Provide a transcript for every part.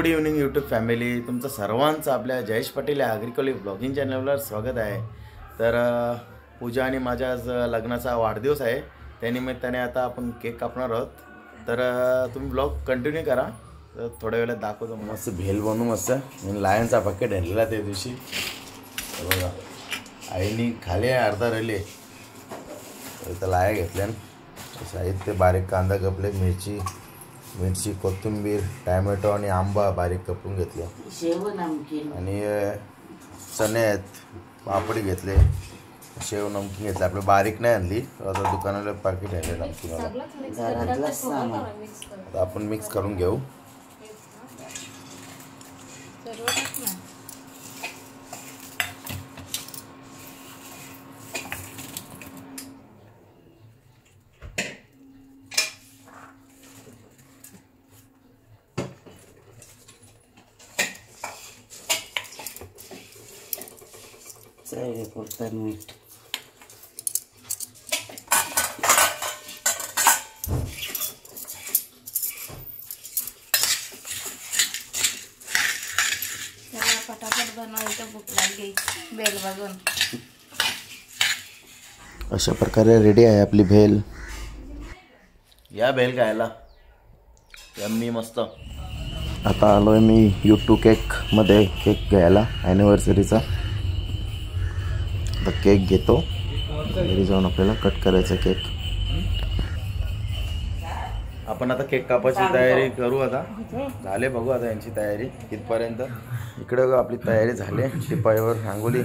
Good evening YouTube family, तुमचं सर्वांचं आपल्या जयेश पाटील या ॲग्रिकल्चर ब्लॉगिंग चॅनलवर स्वागत आहे. तर पूजा आणि माझ्या आज लग्नाचा वाढदिवस आहे, त्यानिमित्ताने आता आपण केक कापणार आहोत. तर तुम्ही ब्लॉग कंटिन्यू करा, तर थोड्या वेळात दाखवतो. मस्त भेल बनवू मस्त. मी लायनचा पॅकेट आणलेला त्या दिवशी बघा, आईने खाली अर्धा राहिले तर लाया घेतल्या. साहित्य बारीक कांदा कापले, मिरची कोथिंबीर टॅमॅटो आणि आंबा बारीक कपून घेतले, शेव नमकीन आणि चणे आहेत, पापडी घेतले, शेव नमकीन घेतले. आपलं बारीक नाही आणली, आता दुकानाला पॅकेट आणले नमकीन. आता आपण मिक्स करून घेऊ. पुरतं मीठ त्याला पटापट बनवायचं, भूक लागली बेल बघून. अशा प्रकारे रेडी आहे आपली भेल. या भेल खायला यम्मी मस्त. आता आलोय मी YouTube केकमध्ये केक घ्यायला ॲनिव्हर्सरीचा. आता केक घेतो, घरी जाऊन आपल्याला कट करायचा केक. आपण आता केक कापायची तयारी करू. आता झाले, बघू आता यांची तयारी कितपर्यंत. इकडे आपली तयारी झाली, टिपाईवर रांगोली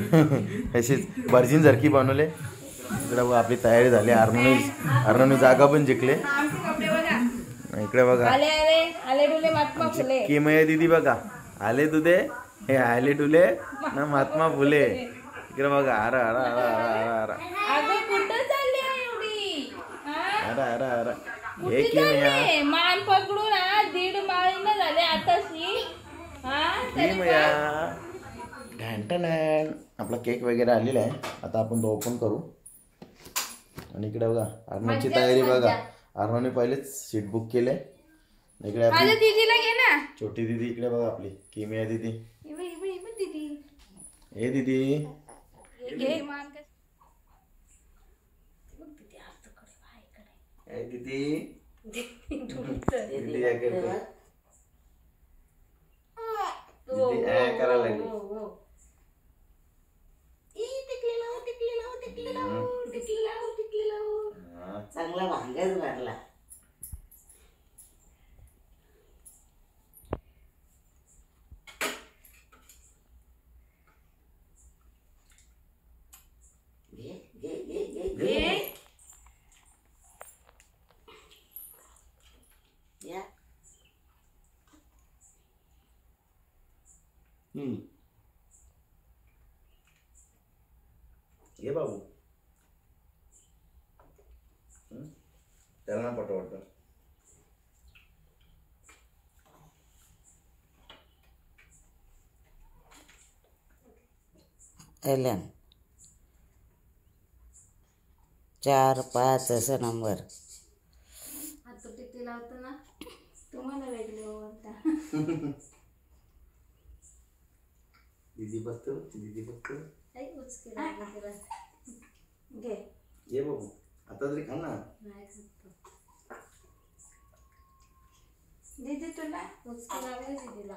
अशीच भर्जिन झरकी बनवले. इकडे बघा आपली तयारी झाली. अर्णवने जागा पण जिंकले. इकडे बघा किमया दीदी बघा, आले तुदे हे आले डुले ना महात्मा फुले. इकडे बघा, अरे अरे अरे अरे अरे अरे अरे हे किमया मान पकडून 1.5 माळीने झाले आताशी. किमया घंटन. आपला केक वगैरे आलेला आहे, आता आपण तो ओपन करू. आणि इकडे बघा अर्णवची तयारी बघा. अर्णवने पहिलेच सीट बुक केले. इकडे आपली दीदीला घे ना, छोटी दीदी. इकडे बघा आपली किमया दीदी. हे दीदी दीदी दीदी करायला लागली. चांगला भांगच भरला. ये बाबू, त्याला ना पटवट. एलन 4 5 असा नंबर. आता तिथे लावतो ना, तुम्हाला वेगळे ओळखता. दीदी बघतो, दीदी बघतो. घे ये बाबू, आता तरी खा ना. दीदी तुला उचके लागले दीदीला.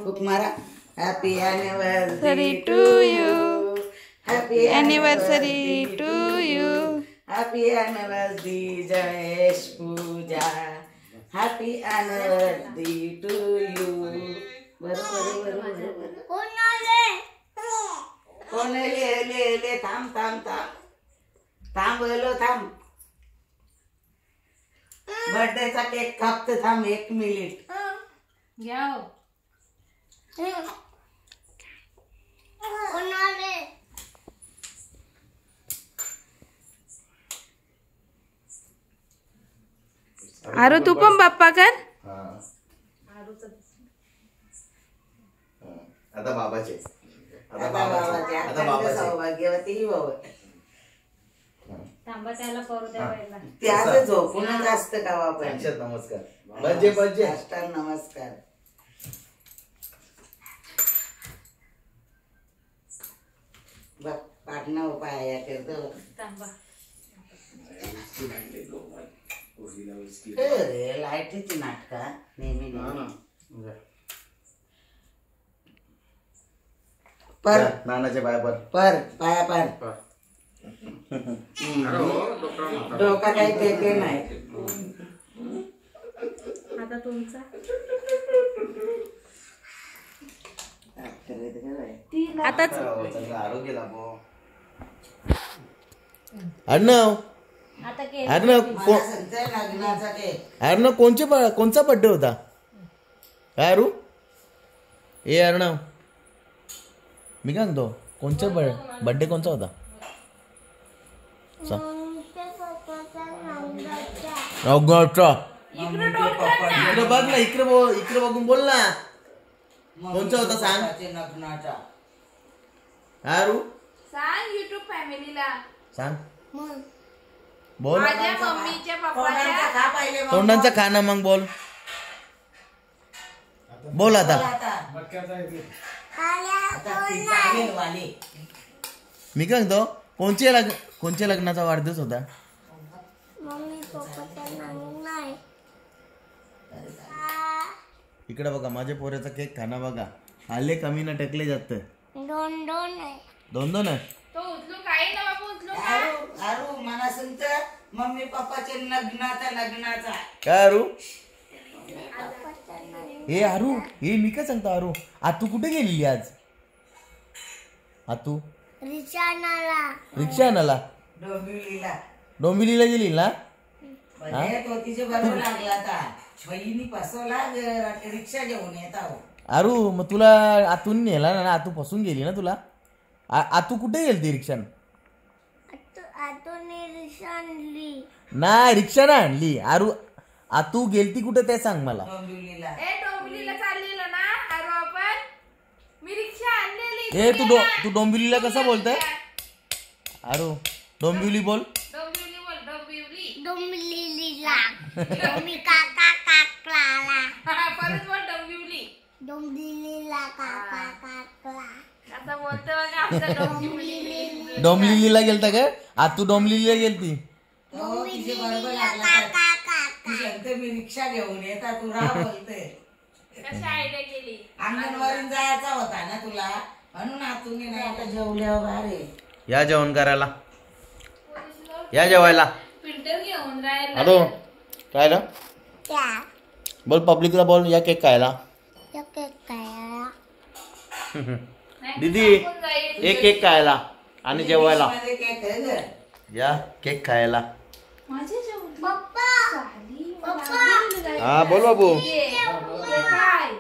खूप मारा. Happy Anniversary to you. Happy Anniversary to you. Happy anniversary Jayesh Puja. Happy anniversary to you. बरोबर. कोण ले थांब बोलो थांब. बर्थडेचा केक कापते, थांब 1 मिनिट. घ्या हो. आरू तू पण बाप्पा कर. आता बाबाचे. आता बाबाचे सौभाग्यवती ही बाबा. थांबा त्याला करू द्या पहिला. त्याचं झोपूनच असतं का आपण. अक्षत नमस्कार. बज्जे बज्जे. साष्टांग नमस्कार. बघ पाटणा उपाय करतो. थांबा. रे लाईटीची नाटका नेहमी नेहमी. पर नानाच्या पाया पर. पर पाया पर. डोका काही देते नाही. आता तुमचा आताच आरोग्य लाभो. अर्णव आता केक. अर्णव मला सांगते लग्नाचा केक. अर्णव कोणचा बर्थडे होता काय अरू? ए अर्णव मी काय म्हणतो कोणचा बर्थडे कोणचा होता? इकडे बघ ना इकडे बघून बोल ना कोणचा होता सांग. लग्नाचा अरू सांग युट्यूब फॅमिलीला. सांग बोल. माझ्या मम्मीच्या तोंडांचा पप्पाच्या खा पहिले मग तोंडांचा खाना मग बोल. बोल आता. आता ती चालेल वाली. मी काय म्हणतो कोणच्या लग्नाचा वाढदिवस होता? इकडे बघा माझ्या पोऱ्याचा केक खाना बघा. आले कमी ना टकले जात. दोन आहे. तो उचलू काही ना बाबू उचलू आरू मला सांगत मम्मी पप्पाच्या लग्नाचा काय अरू? हे अरू हे मी काय सांगतो अरू आतू कुठे गेलेली आज? आतू रिक्षा आणायला डोंबिवलीला गेली ना? तो तिचे बरोबर लागला आता. बहिणी फसवला रिक्षा घेऊन येत आहो. अरू मग तुला आतून नेला ना? आतू फसून गेली ना तुला? आतू कुठे गेली ती रिक्षा? नाही रिक्षा ना आणली. अरू आतू गेलती कुठे ते सांग मला. डोंबिवलीला ए डोंबिवलीला चाललेलो ना अरे आपण. मी रिक्षा आणलेली. ए तू डोंबिवलीला कसं बोलतोय? अरू डोंबिवली बोल. डोंबिवली बोल डोंबिवली. परत बोल डोंबिवली. आता बोलतो बघा आमचा डोंबिवली. डोंबिवलीला गेलता काय? आतू डोंबिवलीला गेलती. तो तिचे बरोबर लागला. ती सांगते मी रिक्षा घेऊन येता तू राह बोलते. कशी आयडिया केली. अंगणवाडीत जायचा होता ना तुला म्हणून आतून नाही आता जेवल्यावर अरे या जेवण करायला या जेवायला. प्रिंटर घेऊन राहिला. हॅलो काय ना बोल पब्लिकला बोल या केक खायला. दीदी एक केक खायला आणि जेवायला मध्ये केक आहे गं. या केक खायला. माझे जेवण पप्पा हा बोल बाबू. काय